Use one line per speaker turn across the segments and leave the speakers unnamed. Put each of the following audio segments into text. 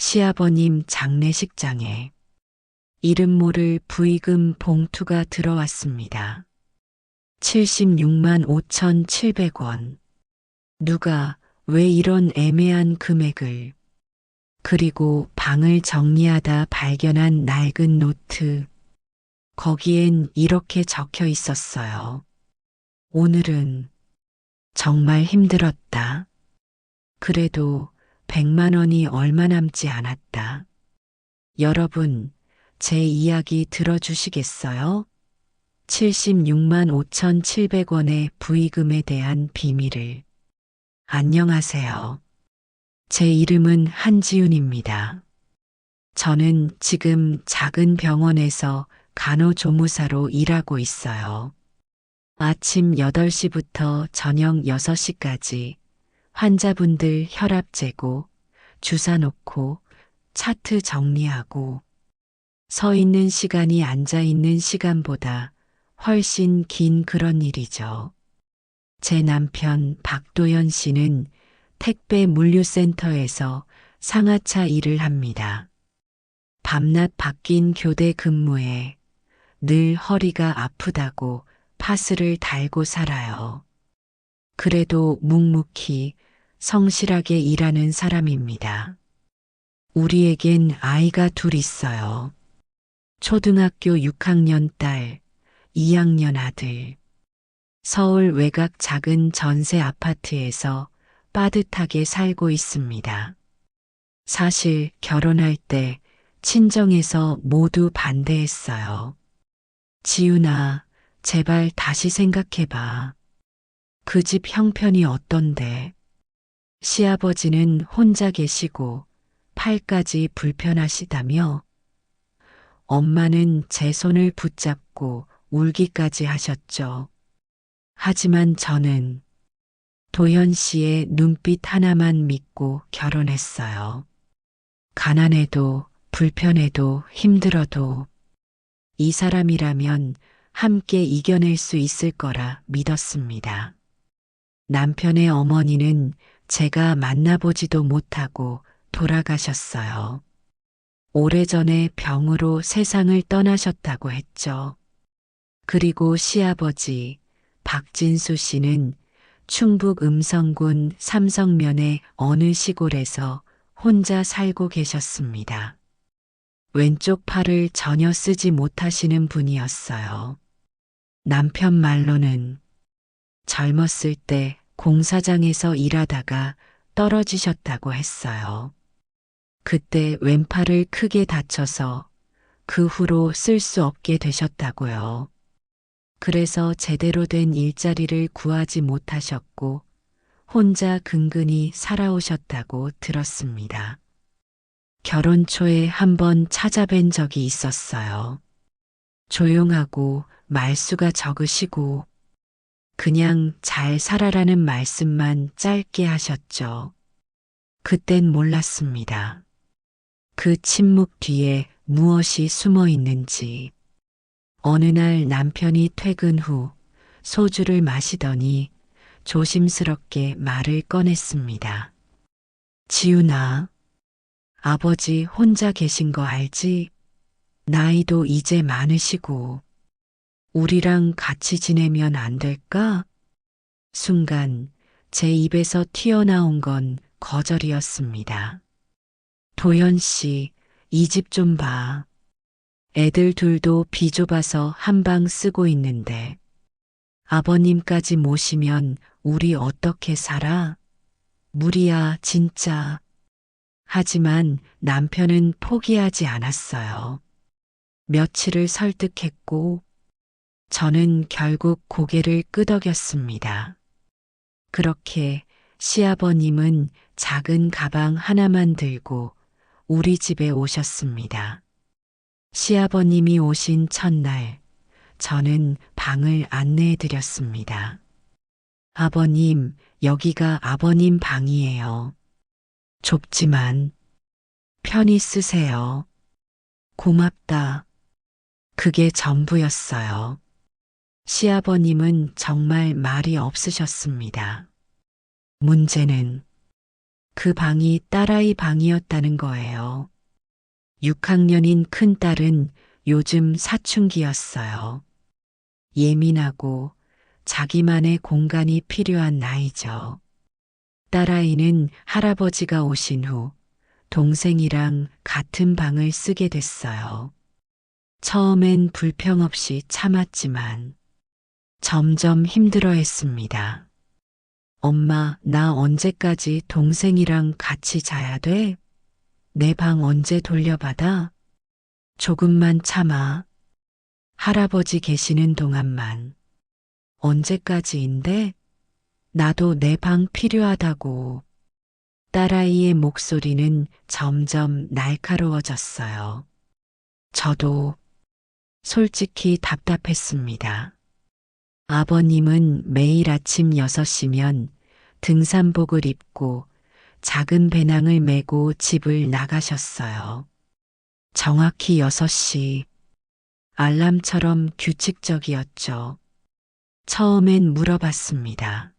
시아버님 장례식장에 이름 모를 부의금 봉투가 들어왔습니다. 76만 5,700원. 누가 왜 이런 애매한 금액을. 그리고 방을 정리하다 발견한 낡은 노트. 거기엔 이렇게 적혀 있었어요. 오늘은 정말 힘들었다. 그래도 100만 원이 얼마 남지 않았다. 여러분, 제 이야기 들어주시겠어요? 76만 5,700원의 부의금에 대한 비밀을. 안녕하세요. 제 이름은 한지윤입니다. 저는 지금 작은 병원에서 간호조무사로 일하고 있어요. 아침 8시부터 저녁 6시까지 환자분들 혈압 재고, 주사 놓고, 차트 정리하고, 서 있는 시간이 앉아 있는 시간보다 훨씬 긴 그런 일이죠. 제 남편 박도연 씨는 택배 물류센터에서 상하차 일을 합니다. 밤낮 바뀐 교대 근무에 늘 허리가 아프다고 파스를 달고 살아요. 그래도 묵묵히 성실하게 일하는 사람입니다. 우리에겐 아이가 둘 있어요. 초등학교 6학년 딸, 2학년 아들. 서울 외곽 작은 전세 아파트에서 빠듯하게 살고 있습니다. 사실 결혼할 때 친정에서 모두 반대했어요. 지윤아, 제발 다시 생각해봐. 그 집 형편이 어떤데? 시아버지는 혼자 계시고 팔까지 불편하시다며 엄마는 제 손을 붙잡고 울기까지 하셨죠. 하지만 저는 도현 씨의 눈빛 하나만 믿고 결혼했어요. 가난해도 불편해도 힘들어도 이 사람이라면 함께 이겨낼 수 있을 거라 믿었습니다. 남편의 어머니는 제가 만나보지도 못하고 돌아가셨어요. 오래전에 병으로 세상을 떠나셨다고 했죠. 그리고 시아버지 박진수 씨는 충북 음성군 삼성면의 어느 시골에서 혼자 살고 계셨습니다. 왼쪽 팔을 전혀 쓰지 못하시는 분이었어요. 남편 말로는 젊었을 때 공사장에서 일하다가 떨어지셨다고 했어요. 그때 왼팔을 크게 다쳐서 그 후로 쓸 수 없게 되셨다고요. 그래서 제대로 된 일자리를 구하지 못하셨고 혼자 근근히 살아오셨다고 들었습니다. 결혼 초에 한번 찾아뵌 적이 있었어요. 조용하고 말수가 적으시고 그냥 잘 살아라는 말씀만 짧게 하셨죠. 그땐 몰랐습니다. 그 침묵 뒤에 무엇이 숨어 있는지. 어느 날 남편이 퇴근 후 소주를 마시더니 조심스럽게 말을 꺼냈습니다. 지훈아, 아버지 혼자 계신 거 알지? 나이도 이제 많으시고 우리랑 같이 지내면 안 될까? 순간 제 입에서 튀어나온 건 거절이었습니다. 도연 씨, 이 집 좀 봐. 애들 둘도 비좁아서 한 방 쓰고 있는데 아버님까지 모시면 우리 어떻게 살아? 무리야, 진짜. 하지만 남편은 포기하지 않았어요. 며칠을 설득했고 저는 결국 고개를 끄덕였습니다. 그렇게 시아버님은 작은 가방 하나만 들고 우리 집에 오셨습니다. 시아버님이 오신 첫날 저는 방을 안내해 드렸습니다. 아버님, 여기가 아버님 방이에요. 좁지만 편히 쓰세요. 고맙다. 그게 전부였어요. 시아버님은 정말 말이 없으셨습니다. 문제는 그 방이 딸아이 방이었다는 거예요. 6학년인 큰딸은 요즘 사춘기였어요. 예민하고 자기만의 공간이 필요한 나이죠. 딸아이는 할아버지가 오신 후 동생이랑 같은 방을 쓰게 됐어요. 처음엔 불평 없이 참았지만 점점 힘들어했습니다. 엄마, 나 언제까지 동생이랑 같이 자야 돼? 내 방 언제 돌려받아? 조금만 참아. 할아버지 계시는 동안만. 언제까지인데? 나도 내 방 필요하다고. 딸아이의 목소리는 점점 날카로워졌어요. 저도 솔직히 답답했습니다. 아버님은 매일 아침 6시면 등산복을 입고 작은 배낭을 메고 집을 나가셨어요. 정확히 6시. 알람처럼 규칙적이었죠. 처음엔 물어봤습니다.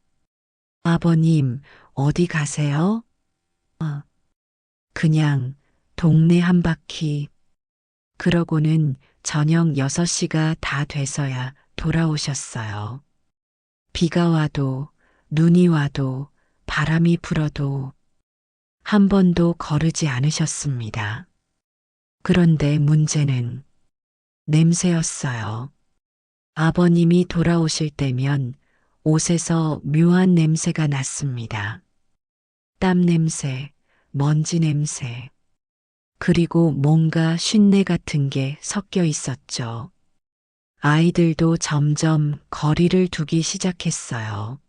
아버님, 어디 가세요? 그냥 동네 한 바퀴. 그러고는 저녁 6시가 다 돼서야 돌아오셨어요. 비가 와도 눈이 와도 바람이 불어도 한 번도 거르지 않으셨습니다. 그런데 문제는 냄새였어요. 아버님이 돌아오실 때면 옷에서 묘한 냄새가 났습니다. 땀 냄새, 먼지 냄새, 그리고 뭔가 쉰내 같은 게 섞여 있었죠. 아이들도 점점 거리를 두기 시작했어요.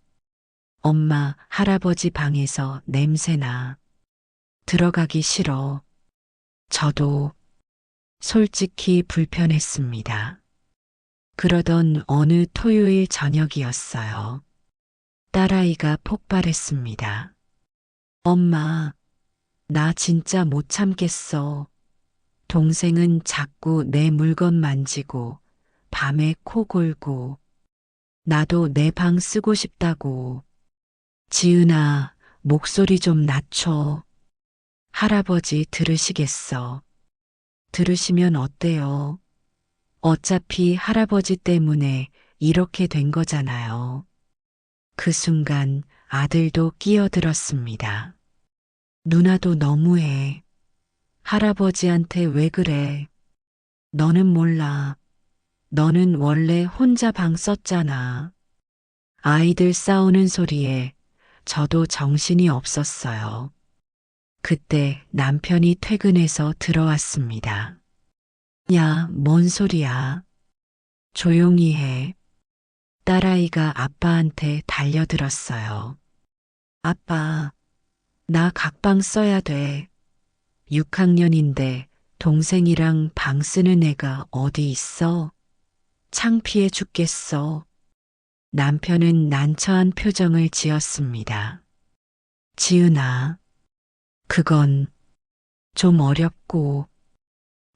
엄마, 할아버지 방에서 냄새나. 들어가기 싫어. 저도 솔직히 불편했습니다. 그러던 어느 토요일 저녁이었어요. 딸아이가 폭발했습니다. 엄마, 나 진짜 못 참겠어. 동생은 자꾸 내 물건 만지고 밤에 코 골고 나도 내 방 쓰고 싶다고. 지은아, 목소리 좀 낮춰. 할아버지 들으시겠어. 들으시면 어때요? 어차피 할아버지 때문에 이렇게 된 거잖아요. 그 순간 아들도 끼어들었습니다. 누나도 너무해. 할아버지한테 왜 그래? 너는 몰라. 너는 원래 혼자 방 썼잖아. 아이들 싸우는 소리에 저도 정신이 없었어요. 그때 남편이 퇴근해서 들어왔습니다. 야, 뭔 소리야? 조용히 해. 딸아이가 아빠한테 달려들었어요. 아빠, 나 각방 써야 돼. 6학년인데 동생이랑 방 쓰는 애가 어디 있어? 창피해 죽겠어. 남편은 난처한 표정을 지었습니다. 지은아, 그건 좀 어렵고,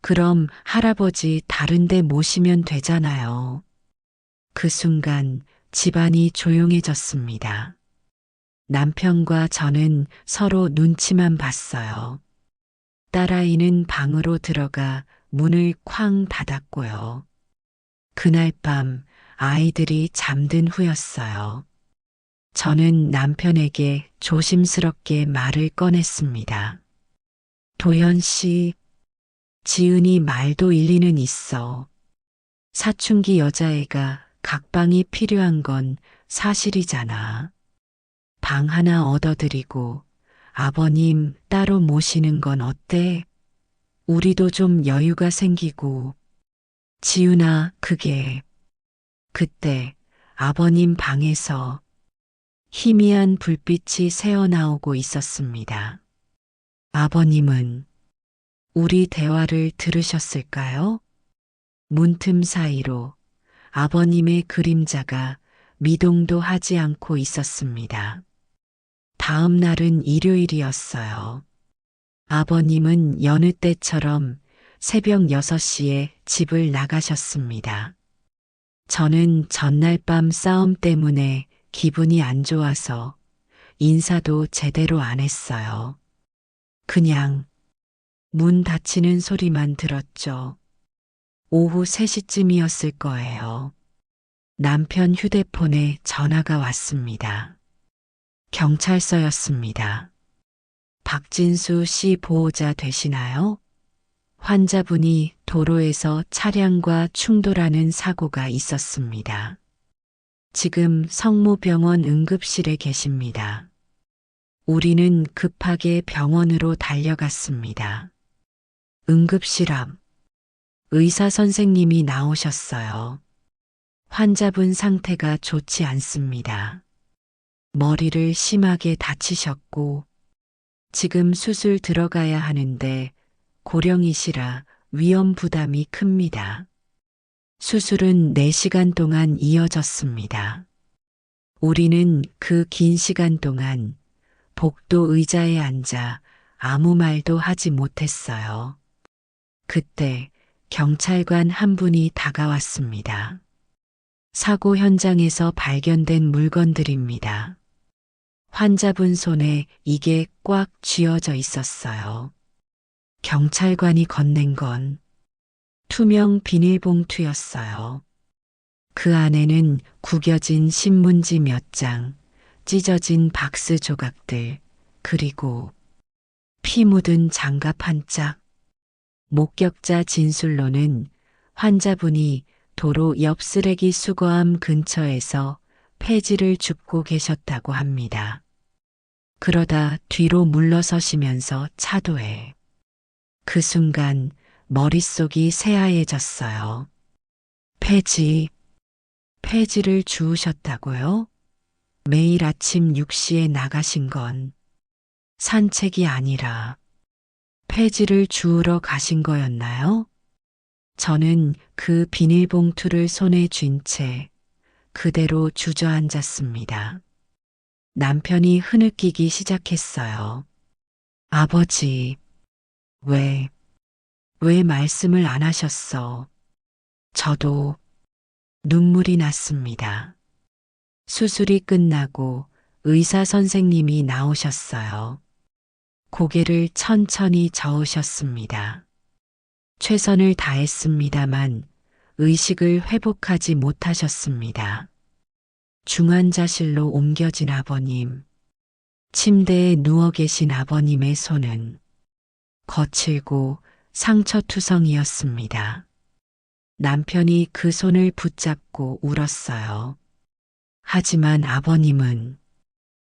그럼 할아버지 다른 데 모시면 되잖아요. 그 순간 집안이 조용해졌습니다. 남편과 저는 서로 눈치만 봤어요. 딸아이는 방으로 들어가 문을 쾅 닫았고요. 그날 밤 아이들이 잠든 후였어요. 저는 남편에게 조심스럽게 말을 꺼냈습니다. 도현 씨, 지은이 말도 일리는 있어. 사춘기 여자애가 각방이 필요한 건 사실이잖아. 방 하나 얻어드리고 아버님 따로 모시는 건 어때? 우리도 좀 여유가 생기고. 지은아, 그때 아버님 방에서 희미한 불빛이 새어나오고 있었습니다. 아버님은 우리 대화를 들으셨을까요? 문틈 사이로 아버님의 그림자가 미동도 하지 않고 있었습니다. 다음 날은 일요일이었어요. 아버님은 여느 때처럼 새벽 6시에 집을 나가셨습니다. 저는 전날 밤 싸움 때문에 기분이 안 좋아서 인사도 제대로 안 했어요. 그냥 문 닫히는 소리만 들었죠. 오후 3시쯤이었을 거예요. 남편 휴대폰에 전화가 왔습니다. 경찰서였습니다. 박진수 씨 보호자 되시나요? 환자분이 도로에서 차량과 충돌하는 사고가 있었습니다. 지금 성모병원 응급실에 계십니다. 우리는 급하게 병원으로 달려갔습니다. 응급실 앞 의사 선생님이 나오셨어요. 환자분 상태가 좋지 않습니다. 머리를 심하게 다치셨고 지금 수술 들어가야 하는데 고령이시라 위험 부담이 큽니다. 수술은 4시간 동안 이어졌습니다. 우리는 그 긴 시간 동안 복도 의자에 앉아 아무 말도 하지 못했어요. 그때 경찰관 한 분이 다가왔습니다. 사고 현장에서 발견된 물건들입니다. 환자분 손에 이게 꽉 쥐어져 있었어요. 경찰관이 건넨 건 투명 비닐봉투였어요. 그 안에는 구겨진 신문지 몇 장, 찢어진 박스 조각들, 그리고 피 묻은 장갑 한 짝. 목격자 진술로는 환자분이 도로 옆 쓰레기 수거함 근처에서 폐지를 줍고 계셨다고 합니다. 그러다 뒤로 물러서시면서 차도에. 그 순간 머릿속이 새하얘졌어요. 폐지를 주우셨다고요? 매일 아침 6시에 나가신 건 산책이 아니라 폐지를 주우러 가신 거였나요? 저는 그 비닐봉투를 손에 쥔 채 그대로 주저앉았습니다. 남편이 흐느끼기 시작했어요. 아버지, 왜 말씀을 안 하셨어? 저도 눈물이 났습니다. 수술이 끝나고 의사 선생님이 나오셨어요. 고개를 천천히 저으셨습니다. 최선을 다했습니다만 의식을 회복하지 못하셨습니다. 중환자실로 옮겨진 아버님, 침대에 누워 계신 아버님의 손은 거칠고 상처투성이었습니다. 남편이 그 손을 붙잡고 울었어요. 하지만 아버님은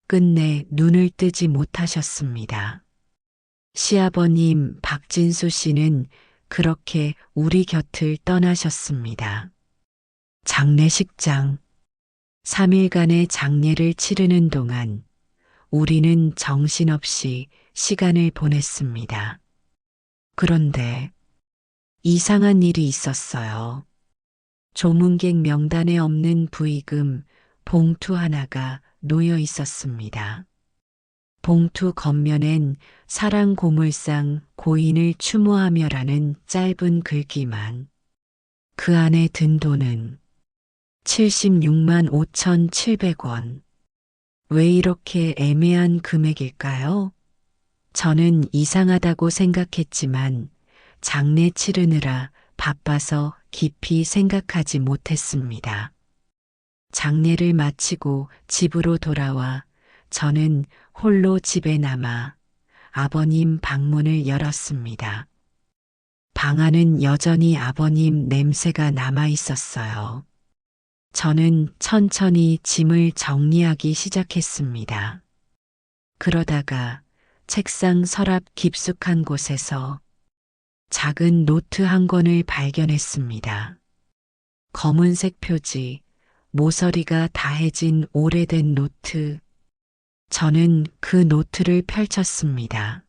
끝내 눈을 뜨지 못하셨습니다. 시아버님 박진수 씨는 그렇게 우리 곁을 떠나셨습니다. 장례식장, 3일간의 장례를 치르는 동안 우리는 정신없이 시간을 보냈습니다. 그런데 이상한 일이 있었어요. 조문객 명단에 없는 부의금 봉투 하나가 놓여 있었습니다. 봉투 겉면엔 사랑 고물상 고인을 추모하며라는 짧은 글귀만. 그 안에 든 돈은 76만 5,700원. 왜 이렇게 애매한 금액일까요? 저는 이상하다고 생각했지만 장례 치르느라 바빠서 깊이 생각하지 못했습니다. 장례를 마치고 집으로 돌아와 저는 홀로 집에 남아 아버님 방문을 열었습니다. 방 안은 여전히 아버님 냄새가 남아 있었어요. 저는 천천히 짐을 정리하기 시작했습니다. 그러다가 책상 서랍 깊숙한 곳에서 작은 노트 한 권을 발견했습니다. 검은색 표지, 모서리가 다해진 오래된 노트. 저는 그 노트를 펼쳤습니다.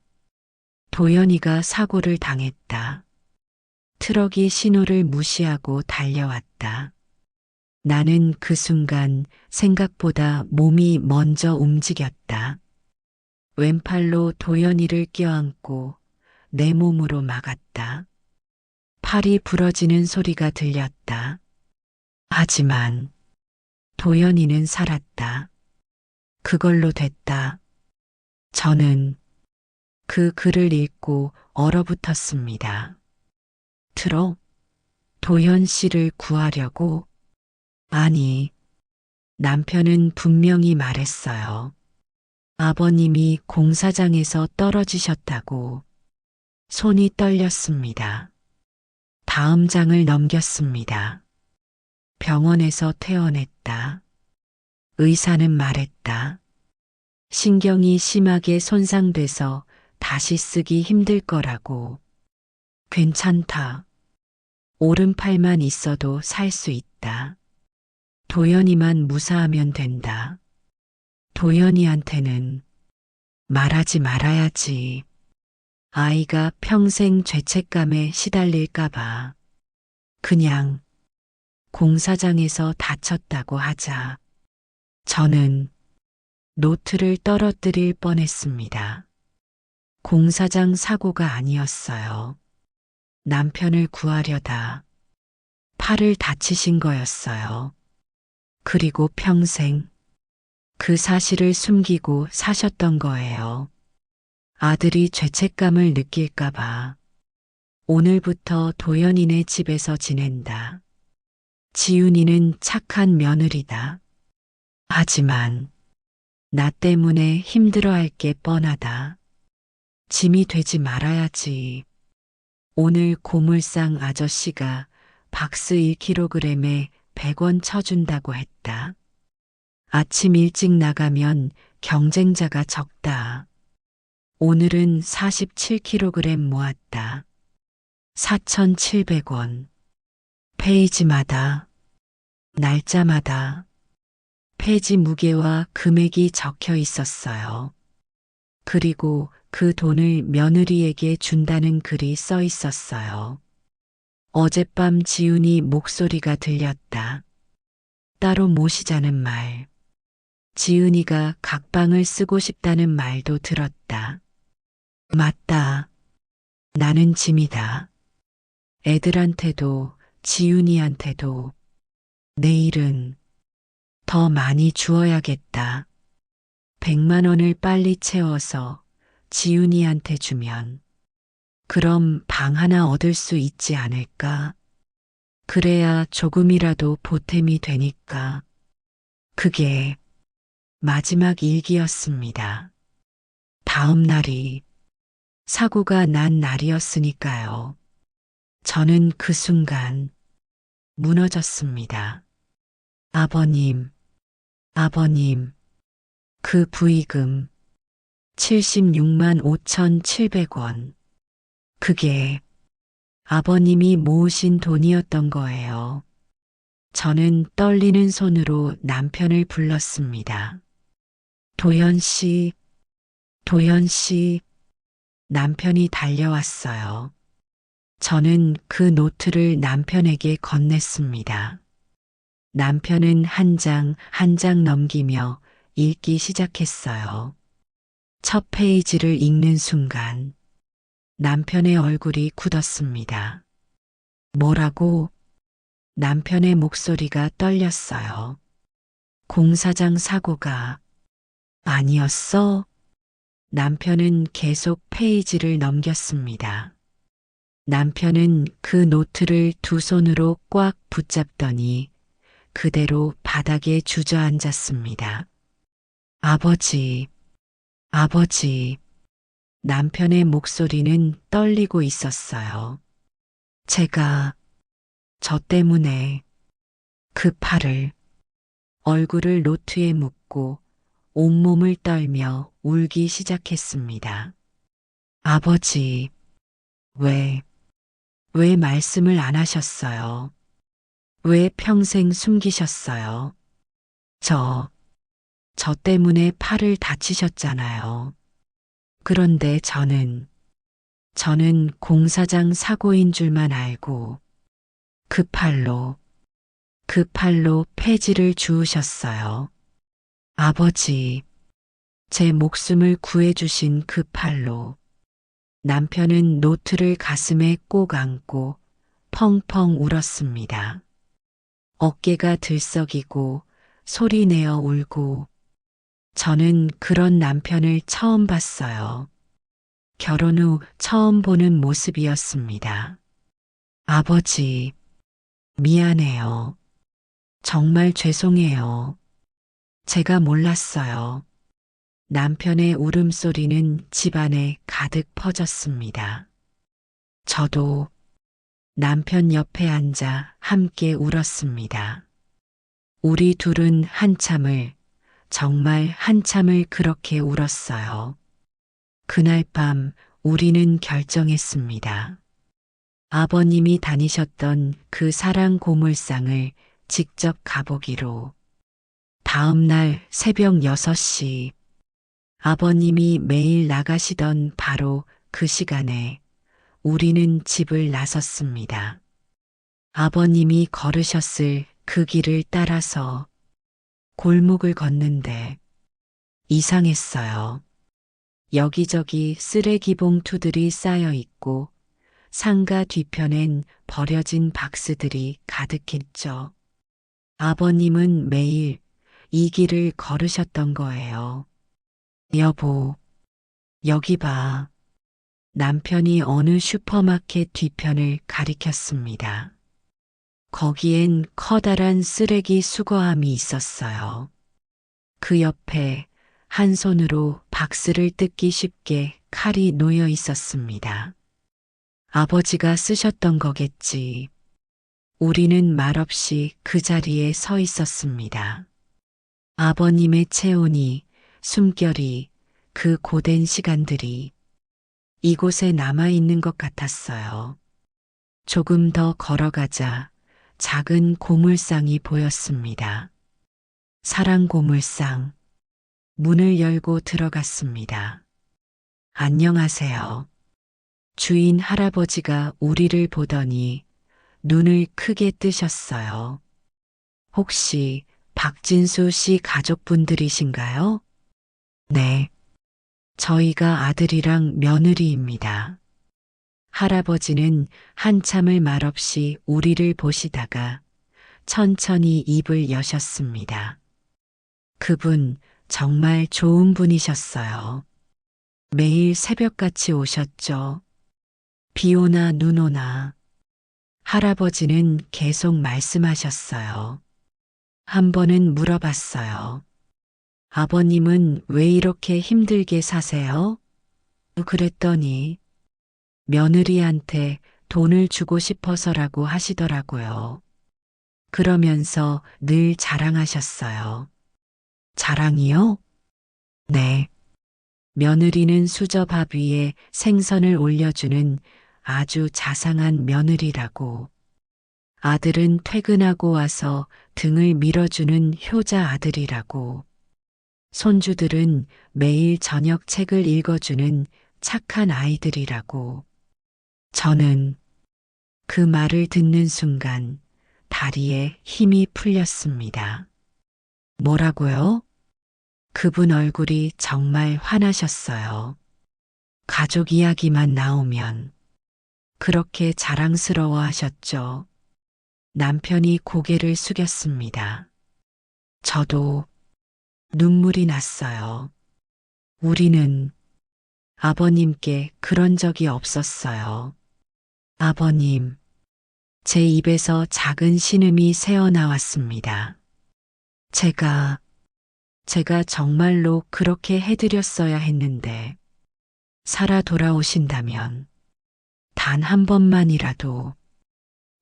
도연이가 사고를 당했다. 트럭이 신호를 무시하고 달려왔다. 나는 그 순간 생각보다 몸이 먼저 움직였다. 왼팔로 도연이를 껴안고 내 몸으로 막았다. 팔이 부러지는 소리가 들렸다. 하지만 도연이는 살았다. 그걸로 됐다. 저는 그 글을 읽고 얼어붙었습니다. 트럭, 도현 씨를 구하려고? 아니, 남편은 분명히 말했어요. 아버님이 공사장에서 떨어지셨다고. 손이 떨렸습니다. 다음 장을 넘겼습니다. 병원에서 퇴원했다. 의사는 말했다. 신경이 심하게 손상돼서 다시 쓰기 힘들 거라고. 괜찮다. 오른팔만 있어도 살 수 있다. 도연이만 무사하면 된다. 도연이한테는 말하지 말아야지. 아이가 평생 죄책감에 시달릴까봐. 그냥 공사장에서 다쳤다고 하자. 저는 노트를 떨어뜨릴 뻔했습니다. 공사장 사고가 아니었어요. 남편을 구하려다 팔을 다치신 거였어요. 그리고 평생 그 사실을 숨기고 사셨던 거예요. 아들이 죄책감을 느낄까봐. 오늘부터 도연이네 집에서 지낸다. 지훈이는 착한 며느리다. 하지만 나 때문에 힘들어할 게 뻔하다. 짐이 되지 말아야지. 오늘 고물상 아저씨가 박스 1kg에 100원 쳐준다고 했다. 아침 일찍 나가면 경쟁자가 적다. 오늘은 47kg 모았다. 4,700원. 페이지마다, 날짜마다 페이지 무게와 금액이 적혀 있었어요. 그리고 그 돈을 며느리에게 준다는 글이 써 있었어요. 어젯밤 지훈이 목소리가 들렸다. 따로 모시자는 말. 지은이가 각방을 쓰고 싶다는 말도 들었다. 맞다. 나는 짐이다. 애들한테도 지훈이한테도 내일은 더 많이 주어야겠다. 100만 원을 빨리 채워서 지훈이한테 주면 그럼 방 하나 얻을 수 있지 않을까? 그래야 조금이라도 보탬이 되니까. 그게 마지막 일기였습니다. 다음 날이 사고가 난 날이었으니까요. 저는 그 순간 무너졌습니다. 아버님, 아버님, 그 부의금 76만 5,700원. 그게 아버님이 모으신 돈이었던 거예요. 저는 떨리는 손으로 남편을 불렀습니다. 도현 씨, 도현 씨. 남편이 달려왔어요. 저는 그 노트를 남편에게 건넸습니다. 남편은 한 장 한 장 넘기며 읽기 시작했어요. 첫 페이지를 읽는 순간 남편의 얼굴이 굳었습니다. 뭐라고? 남편의 목소리가 떨렸어요. 공사장 사고가 아니었어? 남편은 계속 페이지를 넘겼습니다. 남편은 그 노트를 두 손으로 꽉 붙잡더니 그대로 바닥에 주저앉았습니다. 아버지, 아버지. 남편의 목소리는 떨리고 있었어요. 제가 저 때문에 그 팔을 얼굴을 노트에 묻고 온몸을 떨며 울기 시작했습니다. 아버지, 왜 말씀을 안 하셨어요? 왜 평생 숨기셨어요? 저 때문에 팔을 다치셨잖아요. 그런데 저는 공사장 사고인 줄만 알고 그 팔로 폐지를 주우셨어요. 아버지, 제 목숨을 구해주신 그 팔로. 남편은 노트를 가슴에 꼭 안고 펑펑 울었습니다. 어깨가 들썩이고 소리내어 울고 저는 그런 남편을 처음 봤어요. 결혼 후 처음 보는 모습이었습니다. 아버지, 미안해요. 정말 죄송해요. 제가 몰랐어요. 남편의 울음소리는 집안에 가득 퍼졌습니다. 저도 남편 옆에 앉아 함께 울었습니다. 우리 둘은 한참을, 정말 한참을 그렇게 울었어요. 그날 밤 우리는 결정했습니다. 아버님이 다니셨던 그 사랑 고물상을 직접 가보기로. 다음 날 새벽 6시 아버님이 매일 나가시던 바로 그 시간에 우리는 집을 나섰습니다. 아버님이 걸으셨을 그 길을 따라서 골목을 걷는데 이상했어요. 여기저기 쓰레기 봉투들이 쌓여 있고 상가 뒤편엔 버려진 박스들이 가득했죠. 아버님은 매일 이 길을 걸으셨던 거예요. 여보, 여기 봐. 남편이 어느 슈퍼마켓 뒤편을 가리켰습니다. 거기엔 커다란 쓰레기 수거함이 있었어요. 그 옆에 한 손으로 박스를 뜯기 쉽게 칼이 놓여 있었습니다. 아버지가 쓰셨던 거겠지. 우리는 말없이 그 자리에 서 있었습니다. 아버님의 체온이, 숨결이, 그 고된 시간들이 이곳에 남아있는 것 같았어요. 조금 더 걸어가자 작은 고물상이 보였습니다. 사랑 고물상. 문을 열고 들어갔습니다. 안녕하세요. 주인 할아버지가 우리를 보더니 눈을 크게 뜨셨어요. 혹시 박진수 씨 가족분들이신가요? 네. 저희가 아들이랑 며느리입니다. 할아버지는 한참을 말없이 우리를 보시다가 천천히 입을 여셨습니다. 그분 정말 좋은 분이셨어요. 매일 새벽같이 오셨죠. 비 오나 눈 오나. 할아버지는 계속 말씀하셨어요. 한 번은 물어봤어요. 아버님은 왜 이렇게 힘들게 사세요? 그랬더니 며느리한테 돈을 주고 싶어서라고 하시더라고요. 그러면서 늘 자랑하셨어요. 자랑이요? 네. 며느리는 수저밥 위에 생선을 올려주는 아주 자상한 며느리라고. 아들은 퇴근하고 와서 등을 밀어주는 효자 아들이라고. 손주들은 매일 저녁 책을 읽어주는 착한 아이들이라고. 저는 그 말을 듣는 순간 다리에 힘이 풀렸습니다. 뭐라고요? 그분 얼굴이 정말 화나셨어요. 가족 이야기만 나오면 그렇게 자랑스러워 하셨죠. 남편이 고개를 숙였습니다. 저도 눈물이 났어요. 우리는 아버님께 그런 적이 없었어요. 아버님, 제 입에서 작은 신음이 새어나왔습니다. 제가 정말로 그렇게 해드렸어야 했는데, 살아 돌아오신다면, 단 한 번만이라도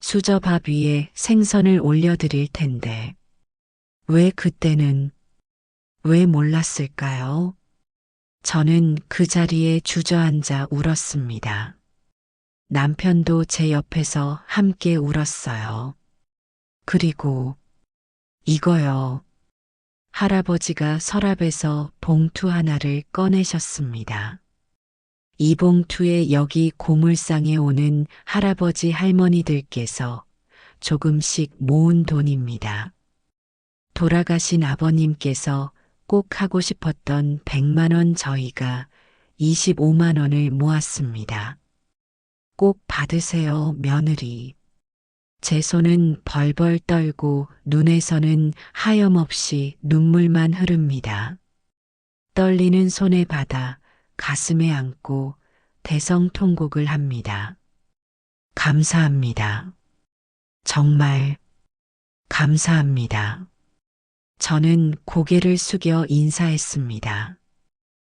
수저밥 위에 생선을 올려드릴 텐데, 왜 그때는, 왜 몰랐을까요? 저는 그 자리에 주저앉아 울었습니다. 남편도 제 옆에서 함께 울었어요. 그리고 이거요. 할아버지가 서랍에서 봉투 하나를 꺼내셨습니다. 이 봉투에 여기 고물상에 오는 할아버지 할머니들께서 조금씩 모은 돈입니다. 돌아가신 아버님께서 꼭 하고 싶었던 100만 원 저희가 25만 원을 모았습니다. 꼭 받으세요, 며느리. 제 손은 벌벌 떨고 눈에서는 하염없이 눈물만 흐릅니다. 떨리는 손에 받아 가슴에 안고 대성통곡을 합니다. 감사합니다. 정말 감사합니다. 저는 고개를 숙여 인사했습니다.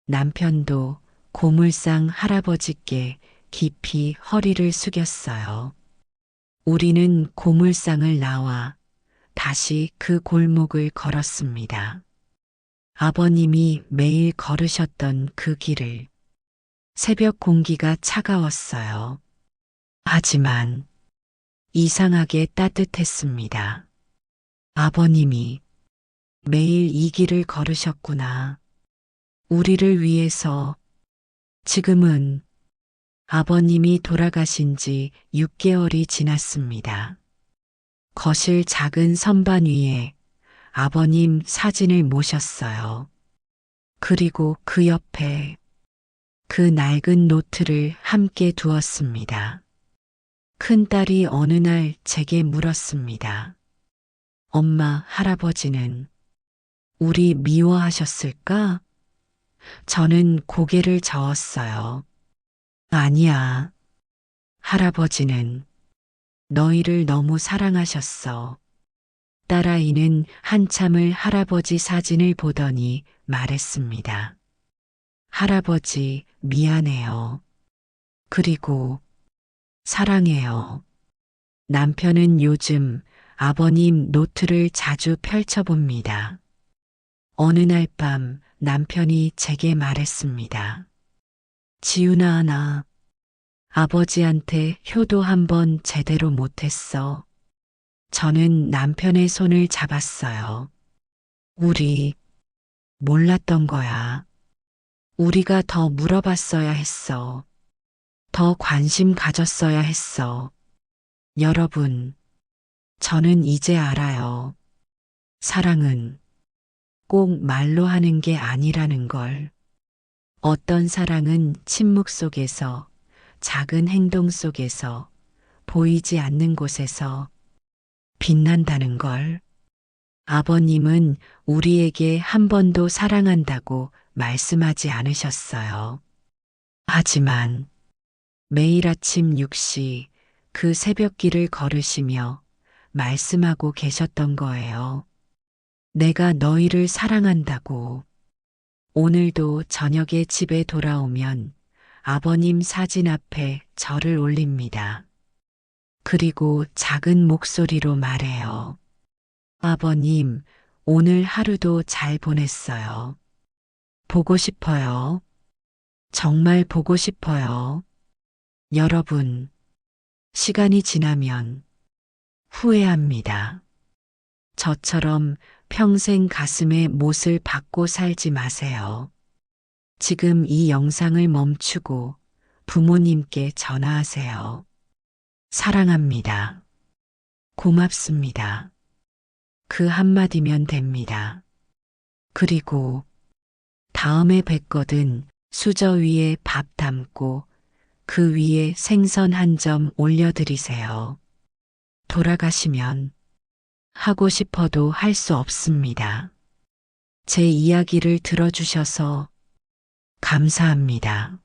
남편도 고물상 할아버지께 깊이 허리를 숙였어요. 우리는 고물상을 나와 다시 그 골목을 걸었습니다. 아버님이 매일 걸으셨던 그 길을. 새벽 공기가 차가웠어요. 하지만 이상하게 따뜻했습니다. 아버님이 매일 이 길을 걸으셨구나. 우리를 위해서. 지금은 아버님이 돌아가신 지 6개월이 지났습니다. 거실 작은 선반 위에 아버님 사진을 모셨어요. 그리고 그 옆에 그 낡은 노트를 함께 두었습니다. 큰딸이 어느 날 제게 물었습니다. 엄마, 할아버지는 우리 미워하셨을까? 저는 고개를 저었어요. 아니야. 할아버지는 너희를 너무 사랑하셨어. 딸아이는 한참을 할아버지 사진을 보더니 말했습니다. 할아버지, 미안해요. 그리고 사랑해요. 남편은 요즘 아버님 노트를 자주 펼쳐봅니다. 어느 날 밤 남편이 제게 말했습니다. 지훈아, 나 아버지한테 효도 한번 제대로 못했어. 저는 남편의 손을 잡았어요. 우리 몰랐던 거야. 우리가 더 물어봤어야 했어. 더 관심 가졌어야 했어. 여러분, 저는 이제 알아요. 사랑은 꼭 말로 하는 게 아니라는 걸. 어떤 사랑은 침묵 속에서, 작은 행동 속에서, 보이지 않는 곳에서 빛난다는 걸. 아버님은 우리에게 한 번도 사랑한다고 말씀하지 않으셨어요. 하지만 매일 아침 6시 그 새벽길을 걸으시며 말씀하고 계셨던 거예요. 내가 너희를 사랑한다고. 오늘도 저녁에 집에 돌아오면 아버님 사진 앞에 절을 올립니다. 그리고 작은 목소리로 말해요. 아버님, 오늘 하루도 잘 보냈어요. 보고 싶어요. 정말 보고 싶어요. 여러분, 시간이 지나면 후회합니다. 저처럼 평생 가슴에 못을 박고 살지 마세요. 지금 이 영상을 멈추고 부모님께 전화하세요. 사랑합니다. 고맙습니다. 그 한마디면 됩니다. 그리고 다음에 뵙거든 수저 위에 밥 담고 그 위에 생선 한 점 올려드리세요. 돌아가시면 하고 싶어도 할 수 없습니다. 제 이야기를 들어주셔서 감사합니다.